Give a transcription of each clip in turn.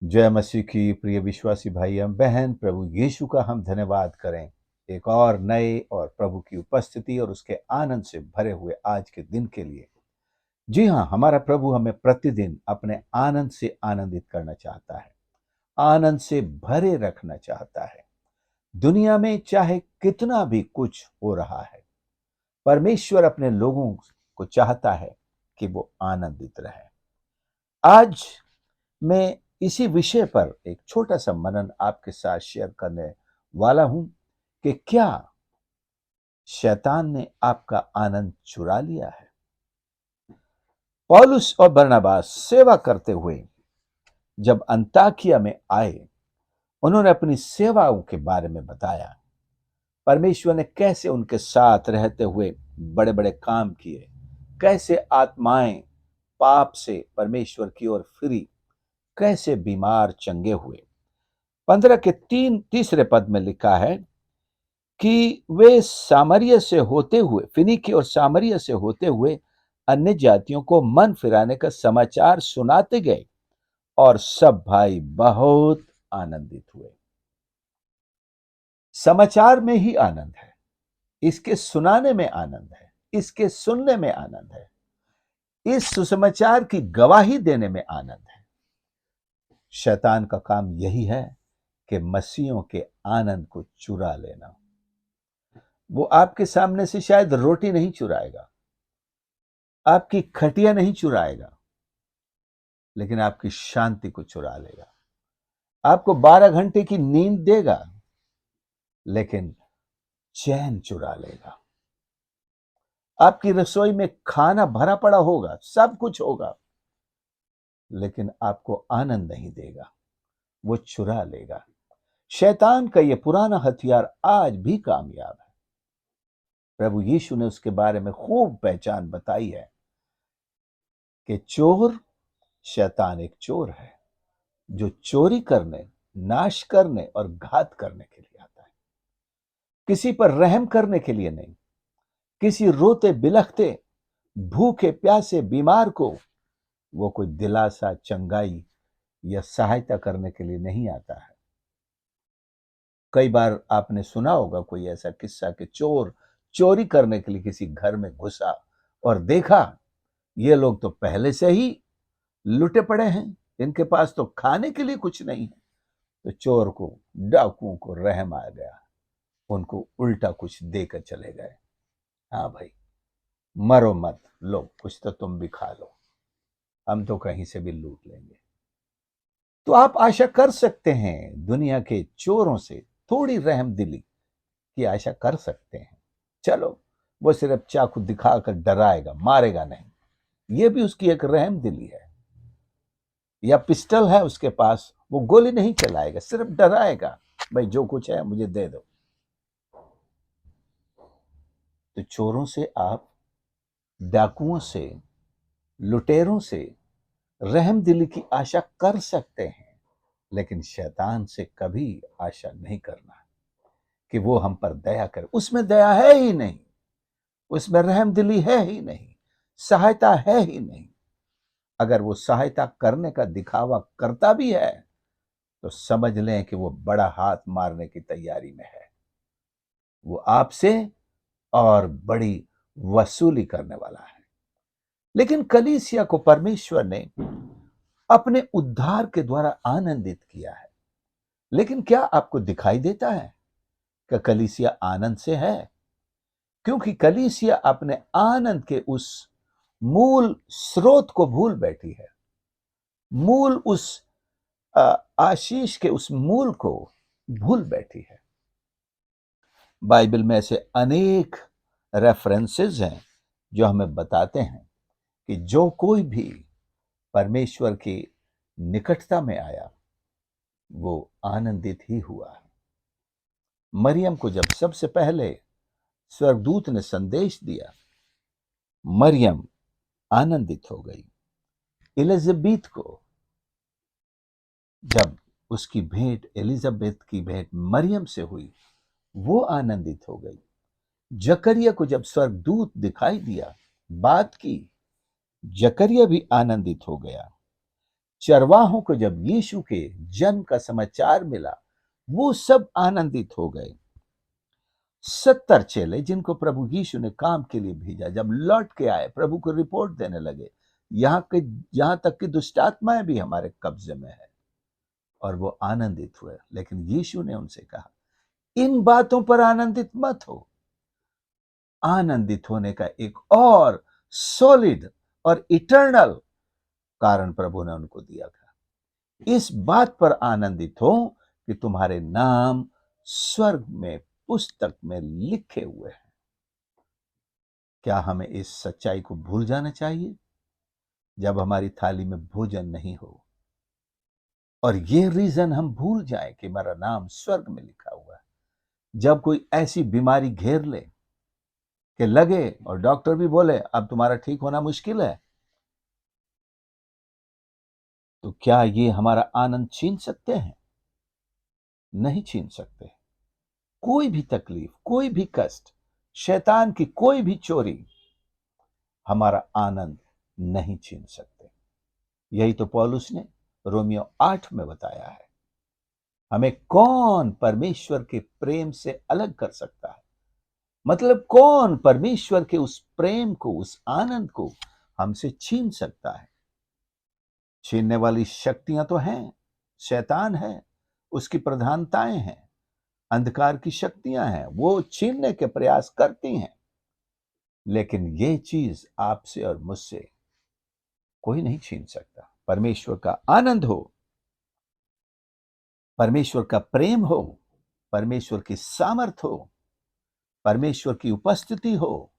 जय मसीह की प्रिय विश्वासी भाई एवं बहन, प्रभु यीशु का हम धन्यवाद करें एक और नए और प्रभु की उपस्थिति और उसके आनंद से भरे हुए आज के दिन के लिए। जी हाँ, हमारा प्रभु हमें प्रतिदिन अपने आनंद से आनंदित करना चाहता है, आनंद से भरे रखना चाहता है। दुनिया में चाहे कितना भी कुछ हो रहा है, परमेश्वर अपने लोगों को चाहता है कि वो आनंदित रहे। आज मैं इसी विषय पर एक छोटा सा मनन आपके साथ शेयर करने वाला हूं कि क्या शैतान ने आपका आनंद चुरा लिया है। पौलुस और बरनबास सेवा करते हुए जब अंताकिया में आए, उन्होंने अपनी सेवाओं के बारे में बताया। परमेश्वर ने कैसे उनके साथ रहते हुए बड़े बड़े काम किए, कैसे आत्माएं पाप से परमेश्वर की ओर फिरी, कैसे बीमार चंगे हुए। 15 के तीसरे पद में लिखा है कि वे सामरिया से होते हुए, फिनीकी और सामरिया से होते हुए अन्य जातियों को मन फिराने का समाचार सुनाते गए और सब भाई बहुत आनंदित हुए। समाचार में ही आनंद है, इसके सुनाने में आनंद है, इसके सुनने में आनंद है, इस सुसमाचार की गवाही देने में आनंद है। शैतान का काम यही है कि मसीहों के आनंद को चुरा लेना। वो आपके सामने से शायद रोटी नहीं चुराएगा, आपकी खटिया नहीं चुराएगा, लेकिन आपकी शांति को चुरा लेगा। आपको 12 घंटे की नींद देगा, लेकिन चैन चुरा लेगा। आपकी रसोई में खाना भरा पड़ा होगा, सब कुछ होगा, लेकिन आपको आनंद नहीं देगा, वो चुरा लेगा। शैतान का ये पुराना हथियार आज भी कामयाब है। प्रभु यीशु ने उसके बारे में खूब पहचान बताई है कि चोर, शैतान एक चोर है जो चोरी करने, नाश करने और घात करने के लिए आता है। किसी पर रहम करने के लिए नहीं, किसी रोते बिलखते, भूखे प्यासे बीमार को वो कोई दिलासा, चंगाई या सहायता करने के लिए नहीं आता है। कई बार आपने सुना होगा कोई ऐसा किस्सा कि चोर चोरी करने के लिए किसी घर में घुसा और देखा ये लोग तो पहले से ही लुटे पड़े हैं, इनके पास तो खाने के लिए कुछ नहीं है। तो चोर को, डाकुओं को रहम आ गया, उनको उल्टा कुछ देकर चले गए। हाँ भाई, मरो मत, लो कुछ तो तुम भी खा लो, हम तो कहीं से भी लूट लेंगे। तो आप आशा कर सकते हैं दुनिया के चोरों से थोड़ी रहम दिली की आशा कर सकते हैं। चलो, वो सिर्फ चाकू दिखाकर डराएगा, मारेगा नहीं, ये भी उसकी एक रहम दिली है। या पिस्टल है उसके पास, वो गोली नहीं चलाएगा, सिर्फ डराएगा, भाई जो कुछ है मुझे दे दो। तो चोरों से आप, डाकुओं से, लुटेरों से रहम दिली की आशा कर सकते हैं, लेकिन शैतान से कभी आशा नहीं करना कि वो हम पर दया करे। उसमें दया है ही नहीं, उसमें रहम दिली है ही नहीं, सहायता है ही नहीं। अगर वो सहायता करने का दिखावा करता भी है तो समझ लें कि वो बड़ा हाथ मारने की तैयारी में है। वो आपसे और बड़ी वसूली करने वाला है। लेकिन कलीसिया को परमेश्वर ने अपने उद्धार के द्वारा आनंदित किया है। लेकिन क्या आपको दिखाई देता है कि कलीसिया आनंद से है? क्योंकि कलीसिया अपने आनंद के उस मूल स्रोत को भूल बैठी है, मूल उस आशीष के उस मूल को भूल बैठी है। बाइबल में ऐसे अनेक रेफरेंसेस हैं जो हमें बताते हैं कि जो कोई भी परमेश्वर की निकटता में आया वो आनंदित ही हुआ। मरियम को जब सबसे पहले स्वर्गदूत ने संदेश दिया, मरियम आनंदित हो गई। एलिजाबेथ को जब उसकी भेंट, एलिजाबेथ की भेंट मरियम से हुई, वो आनंदित हो गई। जकरिया को जब स्वर्गदूत दिखाई दिया, बात की, जकरिया भी आनंदित हो गया। चरवाहों को जब यीशु के जन्म का समाचार मिला, वो सब आनंदित हो गए। 70 चेले जिनको प्रभु यीशु ने काम के लिए भेजा, जब लौट के आए, प्रभु को रिपोर्ट देने लगे, यहां तक कि दुष्टात्माएं भी हमारे कब्जे में है, और वो आनंदित हुए। लेकिन यीशु ने उनसे कहा, इन बातों पर आनंदित मत हो। आनंदित होने का एक और सॉलिड और इटर्नल कारण प्रभु ने उनको दिया था। इस बात पर आनंदित हो कि तुम्हारे नाम स्वर्ग में पुस्तक में लिखे हुए हैं। क्या हमें इस सच्चाई को भूल जाना चाहिए जब हमारी थाली में भोजन नहीं हो, और ये रीजन हम भूल जाएं कि मेरा नाम स्वर्ग में लिखा हुआ है। जब कोई ऐसी बीमारी घेर ले कि लगे और डॉक्टर भी बोले अब तुम्हारा ठीक होना मुश्किल है, तो क्या ये हमारा आनंद छीन सकते हैं? नहीं छीन सकते। कोई भी तकलीफ, कोई भी कष्ट, शैतान की कोई भी चोरी हमारा आनंद नहीं छीन सकते। यही तो पौलुस ने रोमियो 8 में बताया है। हमें कौन परमेश्वर के प्रेम से अलग कर सकता है? मतलब कौन परमेश्वर के उस प्रेम को, उस आनंद को हमसे छीन सकता है? छीनने वाली शक्तियां तो हैं, शैतान है, उसकी प्रधानताएं हैं, अंधकार की शक्तियां हैं, वो छीनने के प्रयास करती हैं। लेकिन ये चीज आपसे और मुझसे कोई नहीं छीन सकता। परमेश्वर का आनंद हो, परमेश्वर का प्रेम हो, परमेश्वर की सामर्थ हो, परमेश्वर की उपस्थिति हो,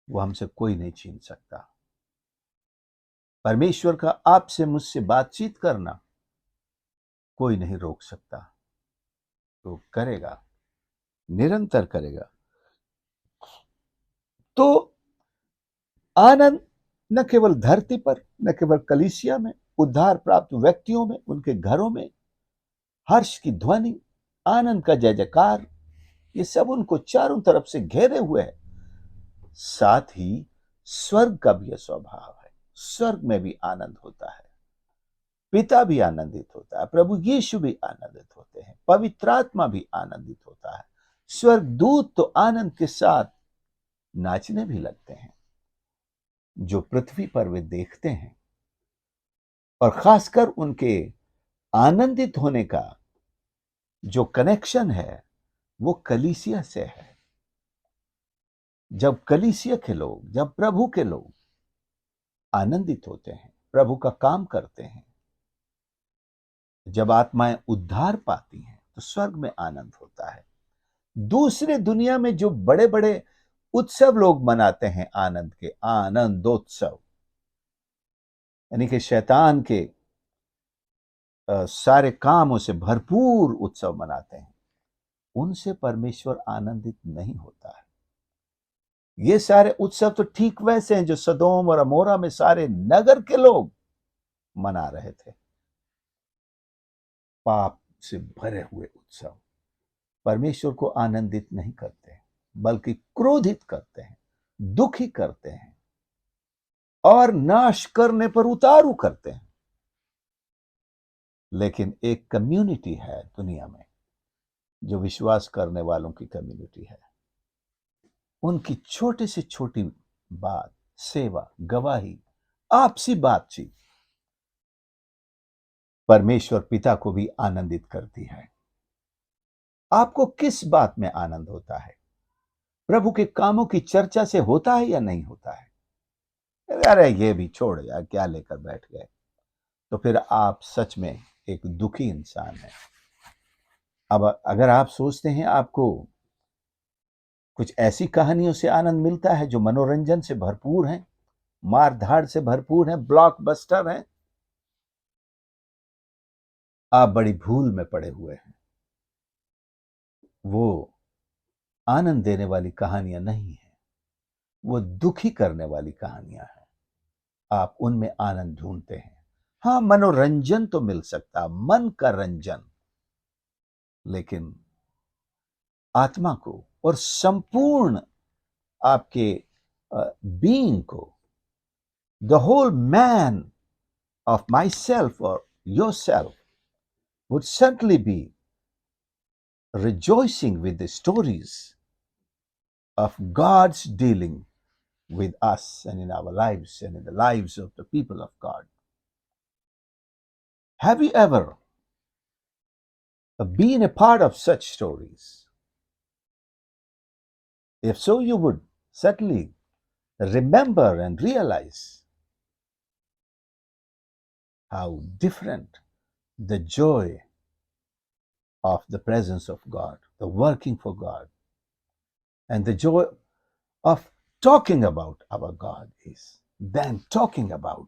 वो हमसे कोई नहीं छीन सकता। परमेश्वर का आपसे मुझसे बातचीत करना कोई नहीं रोक सकता। तो करेगा, निरंतर करेगा। तो आनंद न केवल धरती पर, न केवल कलीसिया में, उद्धार प्राप्त व्यक्तियों में, उनके घरों में हर्ष की ध्वनि, आनंद का जय जयकार, ये सब उनको चारों तरफ से घेरे हुए है। साथ ही स्वर्ग का भी यह स्वभाव है। स्वर्ग में भी आनंद होता है, पिता भी आनंदित होता है, प्रभु यीशु भी आनंदित होते हैं, पवित्र आत्मा भी आनंदित होता है। स्वर्ग दूत तो आनंद के साथ नाचने भी लगते हैं। जो पृथ्वी पर वे देखते हैं, और खासकर उनके आनंदित होने का जो कनेक्शन है वो कलीसिया से है। जब कलीसिया के लोग, जब प्रभु के लोग आनंदित होते हैं, प्रभु का काम करते हैं, जब आत्माएं उद्धार पाती हैं, तो स्वर्ग में आनंद होता है। दूसरे दुनिया में जो बड़े बड़े उत्सव लोग मनाते हैं, आनंद के आनंदोत्सव, यानी कि शैतान के सारे कामों से भरपूर उत्सव मनाते हैं, उनसे परमेश्वर आनंदित नहीं होता है। ये सारे उत्सव तो ठीक वैसे हैं जो सदोम और अमोरा में सारे नगर के लोग मना रहे थे। पाप से भरे हुए उत्सव परमेश्वर को आनंदित नहीं करते, बल्कि क्रोधित करते हैं, दुखी करते हैं, और नाश करने पर उतारू करते हैं। लेकिन एक कम्युनिटी है दुनिया में जो विश्वास करने वालों की कम्युनिटी है। उनकी छोटी से छोटी बात, सेवा, गवाही, आपसी बातचीत परमेश्वर पिता को भी आनंदित करती है। आपको किस बात में आनंद होता है? प्रभु के कामों की चर्चा से होता है या नहीं होता है? अरे ये भी छोड़ यार, क्या लेकर बैठ गए? तो फिर आप सच में एक दुखी इंसान हैं। अब अगर आप सोचते हैं आपको कुछ ऐसी कहानियों से आनंद मिलता है जो मनोरंजन से भरपूर हैं, मार धाड़ से भरपूर हैं, ब्लॉकबस्टर हैं, आप बड़ी भूल में पड़े हुए हैं। वो आनंद देने वाली कहानियां नहीं है, वो दुखी करने वाली कहानियां हैं। आप उनमें आनंद ढूंढते हैं। हाँ, मनोरंजन तो मिल सकता, मन का रंजन, लेकिन आत्मा को और संपूर्ण आपके बीइंग को, the whole man of myself or yourself would certainly be rejoicing with the stories of God's dealing with us and in our lives and in the lives of the people of God. Have you ever been a part of such stories? If so, you would certainly remember and realize how different the joy of the presence of God, the working for God, and the joy of talking about our God is than talking about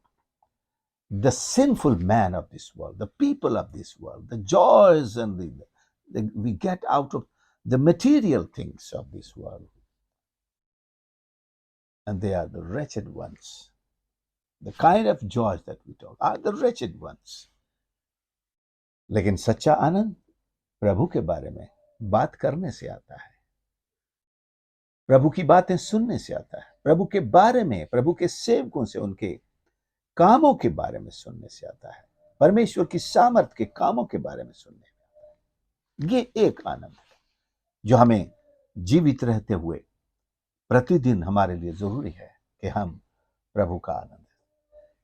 the sinful man of this world, the people of this world, the joys and we get out of the material things of this world. And they are the wretched ones. The kind of joys that we talk are the wretched ones. लेकिन सच्चा आनंद प्रभु के बारे में बात करने से आता है, प्रभु की बातें सुनने से आता है, प्रभु के बारे में, प्रभु के सेवकों से उनके कामों के बारे में सुनने से आता है, परमेश्वर की सामर्थ के कामों के बारे में सुनने में आता है। ये एक आनंद है जो हमें जीवित रहते हुए प्रतिदिन हमारे लिए जरूरी है कि हम प्रभु का आनंद है।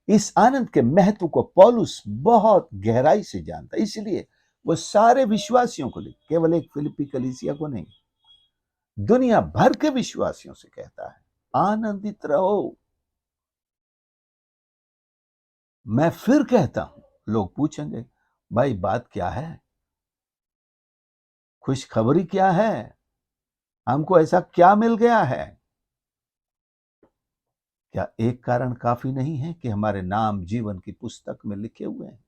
इस आनंद के महत्व को पौलुस बहुत गहराई से जानता है, इसलिए वो सारे विश्वासियों को लिख, केवल एक फिलिप्पी कलीसिया को नहीं, दुनिया भर के विश्वासियों से कहता है, आनंदित रहो। मैं फिर कहता हूं, लोग पूछेंगे, भाई बात क्या है, खुशखबरी क्या है, हमको ऐसा क्या मिल गया है? क्या एक कारण काफी नहीं है कि हमारे नाम जीवन की पुस्तक में लिखे हुए हैं?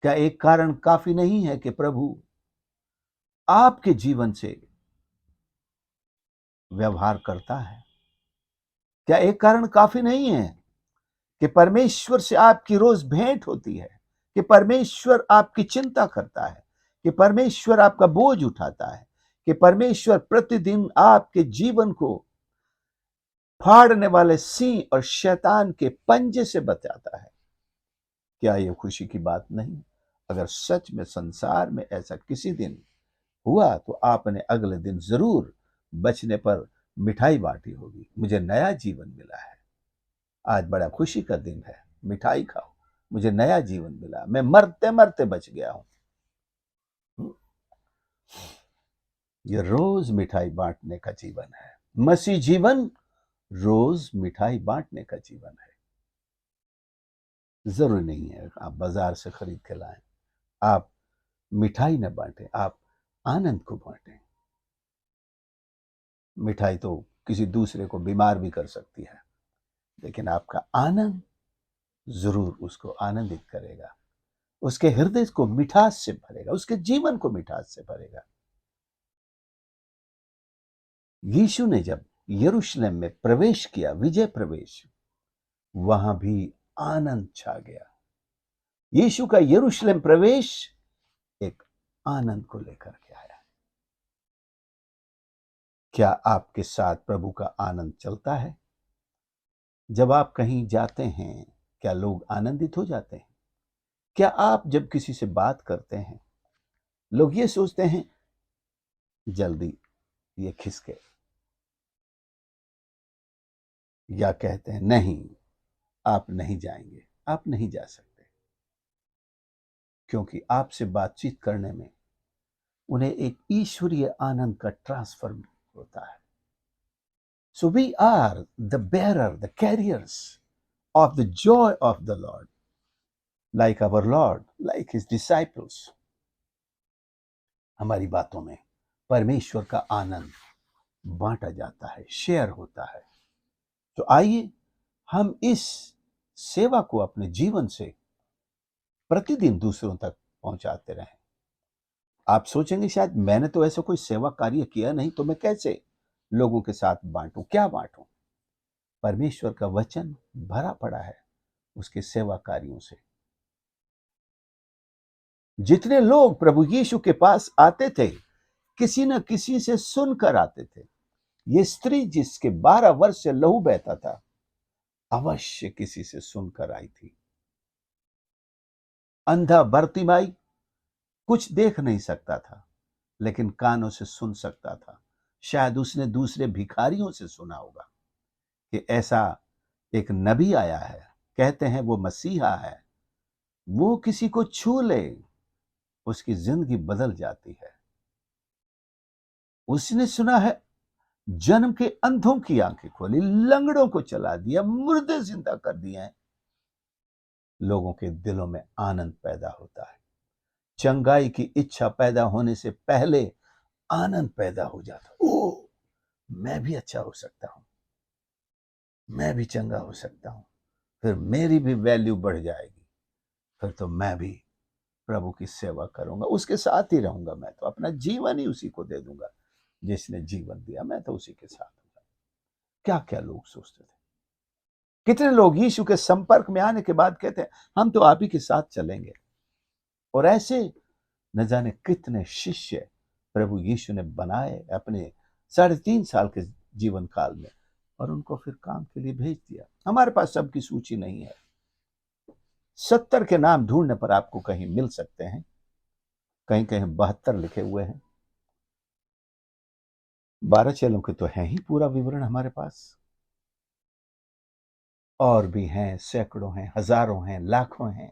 क्या एक कारण काफी नहीं है कि प्रभु आपके जीवन से व्यवहार करता है? क्या एक कारण काफी नहीं है कि परमेश्वर से आपकी रोज भेंट होती है, कि परमेश्वर आपकी चिंता करता है, कि परमेश्वर आपका बोझ उठाता है, कि परमेश्वर प्रतिदिन आपके जीवन को फाड़ने वाले सिंह और शैतान के पंजे से बचाता है? क्या यह खुशी की बात नहीं? अगर सच में संसार में ऐसा किसी दिन हुआ तो आपने अगले दिन जरूर बचने पर मिठाई बांटी होगी। मुझे नया जीवन मिला है, आज बड़ा खुशी का दिन है, मिठाई खाओ, मुझे नया जीवन मिला, मैं मरते मरते बच गया हूं। ये रोज मिठाई बांटने का जीवन है। मसीह जीवन रोज मिठाई बांटने का जीवन है। जरूरी नहीं है आप बाजार से खरीद के लाएं, आप मिठाई न बांटें, आप आनंद को बांटें। मिठाई तो किसी दूसरे को बीमार भी कर सकती है, लेकिन आपका आनंद जरूर उसको आनंदित करेगा, उसके हृदय को मिठास से भरेगा, उसके जीवन को मिठास से भरेगा। यीशु ने जब यरूशलेम में प्रवेश किया, विजय प्रवेश, वहां भी आनंद छा गया। यीशु का यरूशलेम प्रवेश एक आनंद को लेकर के आया। क्या आपके साथ प्रभु का आनंद चलता है? जब आप कहीं जाते हैं, क्या लोग आनंदित हो जाते हैं? क्या आप जब किसी से बात करते हैं, लोग ये सोचते हैं जल्दी ये खिसके, या कहते हैं नहीं आप नहीं जाएंगे, आप नहीं जा सकते, क्योंकि आपसे बातचीत करने में उन्हें एक ईश्वरीय आनंद का ट्रांसफर होता है। So we are the bearer, the carriers of the joy of the Lord, like our Lord, like his disciples. हमारी बातों में परमेश्वर का आनंद बांटा जाता है, शेयर होता है। तो आइए हम इस सेवा को अपने जीवन से प्रतिदिन दूसरों तक पहुंचाते रहें। आप सोचेंगे शायद मैंने तो ऐसा कोई सेवा कार्य किया नहीं, तो मैं कैसे लोगों के साथ बांटूं, क्या बांटूं? परमेश्वर का वचन भरा पड़ा है उसके सेवा कार्यों से। जितने लोग प्रभु यीशु के पास आते थे, किसी न किसी से सुनकर आते थे। ये स्त्री जिसके 12 वर्ष से लहू बहता था, अवश्य किसी से सुनकर आई थी। अंधा बरतिमाई कुछ देख नहीं सकता था, लेकिन कानों से सुन सकता था। शायद उसने दूसरे भिखारियों से सुना होगा कि ऐसा एक नबी आया है, कहते हैं वो मसीहा है, वो किसी को छू ले उसकी जिंदगी बदल जाती है। उसने सुना है जन्म के अंधों की आंखें खोली, लंगड़ों को चला दिया, मुर्दे जिंदा कर दिए हैं। लोगों के दिलों में आनंद पैदा होता है। चंगाई की इच्छा पैदा होने से पहले आनंद पैदा हो जाता। ओ, मैं भी अच्छा हो सकता हूं, मैं भी चंगा हो सकता हूं, फिर मेरी भी वैल्यू बढ़ जाएगी, फिर तो मैं भी प्रभु की सेवा करूंगा, उसके साथ ही रहूंगा। मैं तो अपना जीवन ही उसी को दे दूंगा जिसने जीवन दिया, मैं तो उसी के साथ हूं। क्या क्या लोग सोचते थे। कितने लोग यीशु के संपर्क में आने के बाद कहते हैं हम तो आप ही के साथ चलेंगे। और ऐसे न जाने कितने शिष्य प्रभु यीशु ने बनाए अपने 3.5 साल के जीवन काल में, और उनको फिर काम के लिए भेज दिया। हमारे पास सबकी सूची नहीं है, 70 के नाम ढूंढने पर आपको कहीं मिल सकते हैं, कहीं कहीं 72 लिखे हुए हैं। 12 चेलों के तो है ही पूरा विवरण हमारे पास, और भी हैं, सैकड़ों हैं, हजारों हैं, लाखों हैं,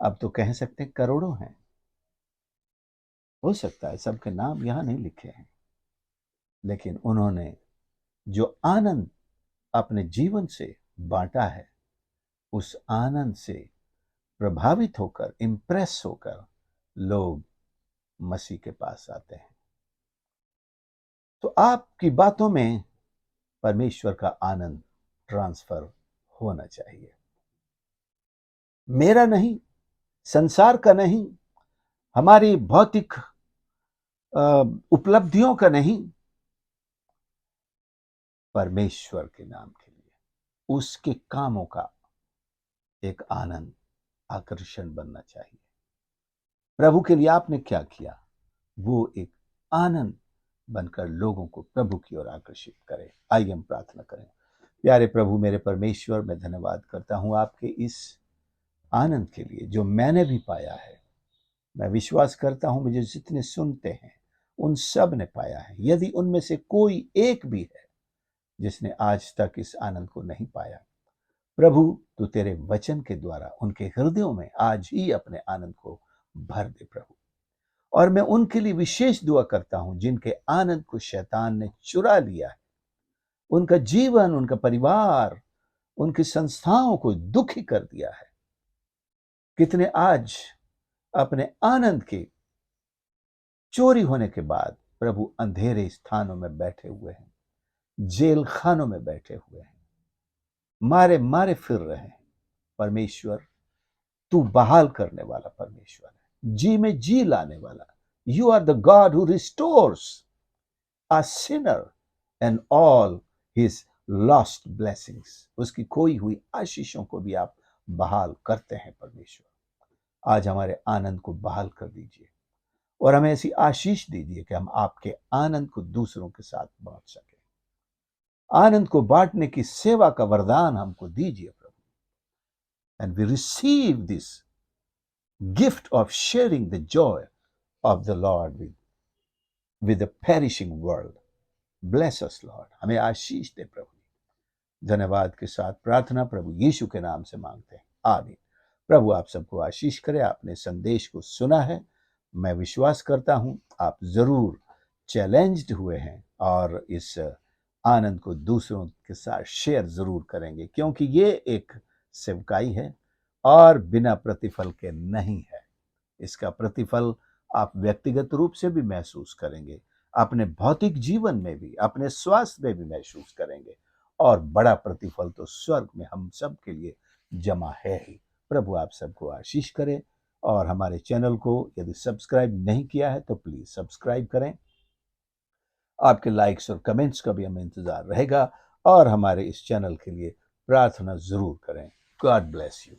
अब तो कह सकते हैं करोड़ों हैं। हो सकता है सबके नाम यहां नहीं लिखे हैं, लेकिन उन्होंने जो आनंद अपने जीवन से बांटा है, उस आनंद से प्रभावित होकर, इंप्रेस होकर लोग मसीह के पास आते हैं। तो आपकी बातों में परमेश्वर का आनंद ट्रांसफर होना चाहिए। मेरा नहीं, संसार का नहीं, हमारी भौतिक उपलब्धियों का नहीं, परमेश्वर के नाम के लिए, उसके कामों का एक आनंद, आकर्षण बनना चाहिए। प्रभु के लिए आपने क्या किया, वो एक आनंद बनकर लोगों को प्रभु की ओर आकर्षित करे। आइए हम प्रार्थना करें। प्यारे प्रभु, मेरे परमेश्वर, मैं धन्यवाद करता हूं आपके इस आनंद के लिए जो मैंने भी पाया है। मैं विश्वास करता हूं मुझे जितने सुनते हैं उन सब ने पाया है। यदि उनमें से कोई एक भी है जिसने आज तक इस आनंद को नहीं पाया, प्रभु तू तेरे वचन के द्वारा उनके हृदयों में आज ही अपने आनंद को भर दे प्रभु। और मैं उनके लिए विशेष दुआ करता हूं जिनके आनंद को शैतान ने चुरा लिया है, उनका जीवन, उनका परिवार, उनकी संस्थाओं को दुखी कर दिया है। कितने आज अपने आनंद के चोरी होने के बाद प्रभु अंधेरे स्थानों में बैठे हुए हैं, जेल खानों में बैठे हुए हैं, मारे मारे फिर रहे हैं। परमेश्वर, तू बहाल करने वाला परमेश्वर है, जी में जी लाने वाला। You are the God who restores a sinner and all his lost blessings. उसकी खोई हुई आशीषों को भी आप बहाल करते हैं परमेश्वर। आज हमारे आनंद को बहाल कर दीजिए और हमें ऐसी आशीष दीजिए कि हम आपके आनंद को दूसरों के साथ बांट सकें। आनंद को बांटने की सेवा का वरदान हमको दीजिए प्रभु। And we receive this gift of sharing the joy of the Lord with the perishing world. Bless us Lord, हमें आशीष दे प्रभु। धन्यवाद के साथ प्रार्थना प्रभु यीशु के नाम से मांगते हैं, आमीन। प्रभु आप सबको आशीष करे। आपने संदेश को सुना है, मैं विश्वास करता हूं आप जरूर चैलेंज्ड हुए हैं और इस आनंद को दूसरों के साथ शेयर जरूर करेंगे, क्योंकि ये एक सेवकाई है और बिना प्रतिफल के नहीं है। इसका प्रतिफल आप व्यक्तिगत रूप से भी महसूस करेंगे, अपने भौतिक जीवन में भी, अपने स्वास्थ्य में भी महसूस करेंगे, और बड़ा प्रतिफल तो स्वर्ग में हम सब के लिए जमा है ही। प्रभु आप सबको आशीष करे। और हमारे चैनल को यदि सब्सक्राइब नहीं किया है तो प्लीज सब्सक्राइब करें। आपके लाइक्स और कमेंट्स का भी हमें इंतजार रहेगा, और हमारे इस चैनल के लिए प्रार्थना जरूर करें। God bless you.